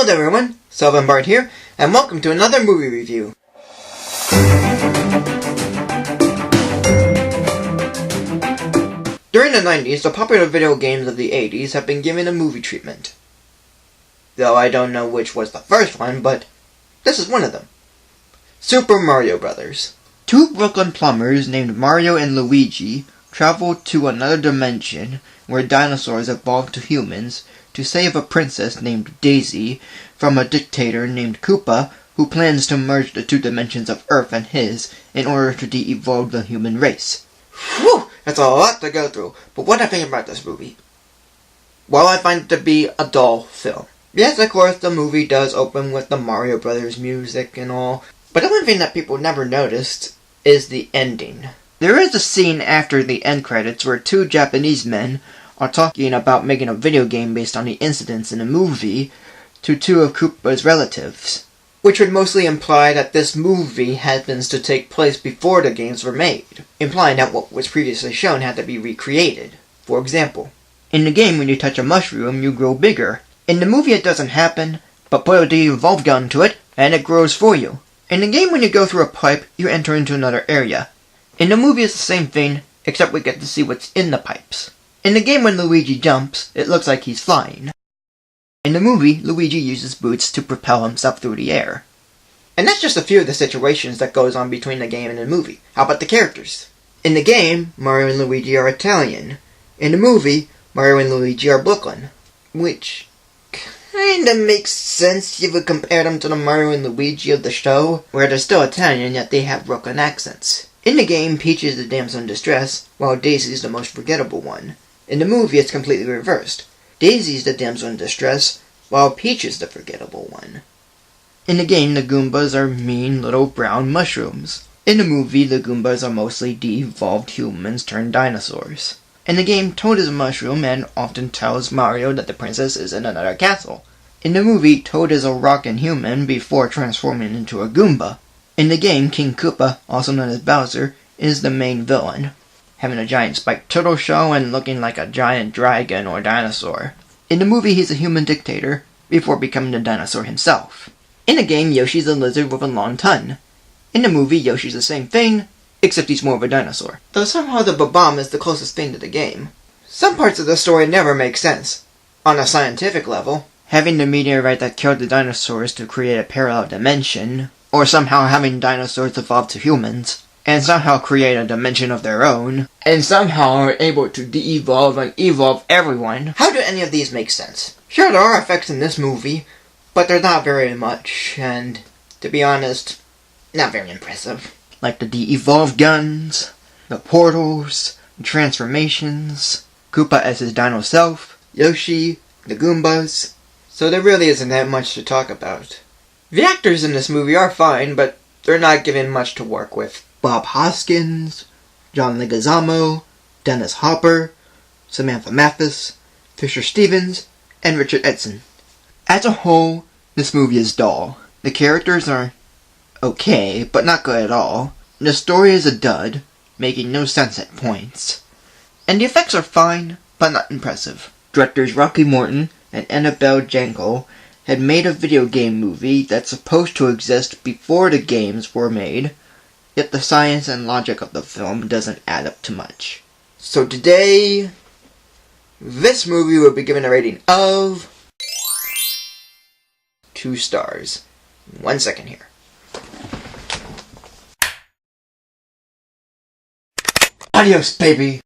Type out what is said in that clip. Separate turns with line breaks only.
Hello there everyone, Sullivan here, and welcome to another movie review. During the 90s, the popular video games of the 80s have been given a movie treatment. Though I don't know which was the first one, but this is one of them. Super Mario Bros. Two Brooklyn plumbers named Mario and Luigi travel to another dimension where dinosaurs evolved to humans to save a princess named Daisy from a dictator named Koopa who plans to merge the two dimensions of Earth and his in order to de-evolve the human race. Whew! That's a lot to go through, but what I think about this movie? Well, I find it to be a dull film. Yes, of course, the movie does open with the Mario Brothers music and all, but the one thing that people never noticed is the ending. There is a scene after the end credits where two Japanese men are talking about making a video game based on the incidents in the movie to two of Koopa's relatives, which would mostly imply that this movie happens to take place before the games were made, implying that what was previously shown had to be recreated. For example, in the game when you touch a mushroom, you grow bigger. In the movie it doesn't happen, but put a de-evolve gun to it, and it grows for you. In the game when you go through a pipe, you enter into another area. In the movie it's the same thing, except we get to see what's in the pipes. In the game when Luigi jumps, it looks like he's flying. In the movie, Luigi uses boots to propel himself through the air. And that's just a few of the situations that goes on between the game and the movie. How about the characters? In the game, Mario and Luigi are Italian. In the movie, Mario and Luigi are Brooklyn. Which kinda makes sense if you compare them to the Mario and Luigi of the show, where they're still Italian yet they have Brooklyn accents. In the game, Peach is the damsel in distress, while Daisy is the most forgettable one. In the movie, it's completely reversed. Daisy is the damsel in distress, while Peach is the forgettable one. In the game, the Goombas are mean little brown mushrooms. In the movie, the Goombas are mostly de-evolved humans turned dinosaurs. In the game, Toad is a mushroom and often tells Mario that the princess is in another castle. In the movie, Toad is a rockin' human before transforming into a Goomba. In the game, King Koopa, also known as Bowser, is the main villain, having a giant spiked turtle shell and looking like a giant dragon or dinosaur. In the movie, he's a human dictator, before becoming a dinosaur himself. In the game, Yoshi's a lizard with a long tongue. In the movie, Yoshi's the same thing, except he's more of a dinosaur. Though somehow the Bob-omb is the closest thing to the game. Some parts of the story never make sense. On a scientific level, having the meteorite that killed the dinosaurs to create a parallel dimension, or somehow having dinosaurs evolve to humans, and somehow create a dimension of their own, and somehow are able to de-evolve and evolve everyone. How do any of these make sense? Sure, there are effects in this movie, but they're not very much, and, to be honest, not very impressive. Like the de-evolve guns, the portals, the transformations, Koopa as his dino self, Yoshi, the Goombas, so there really isn't that much to talk about. The actors in this movie are fine, but they're not given much to work with. Bob Hoskins, John Leguizamo, Dennis Hopper, Samantha Mathis, Fisher Stevens, and Richard Edson. As a whole, this movie is dull. The characters are okay, but not good at all. The story is a dud, making no sense at points. And the effects are fine, but not impressive. Directors Rocky Morton and Annabelle Jankel had made a video game movie that's supposed to exist before the games were made, yet the science and logic of the film doesn't add up to much. So today, this movie will be given a rating of 2 stars. 1 second here. Adios, baby!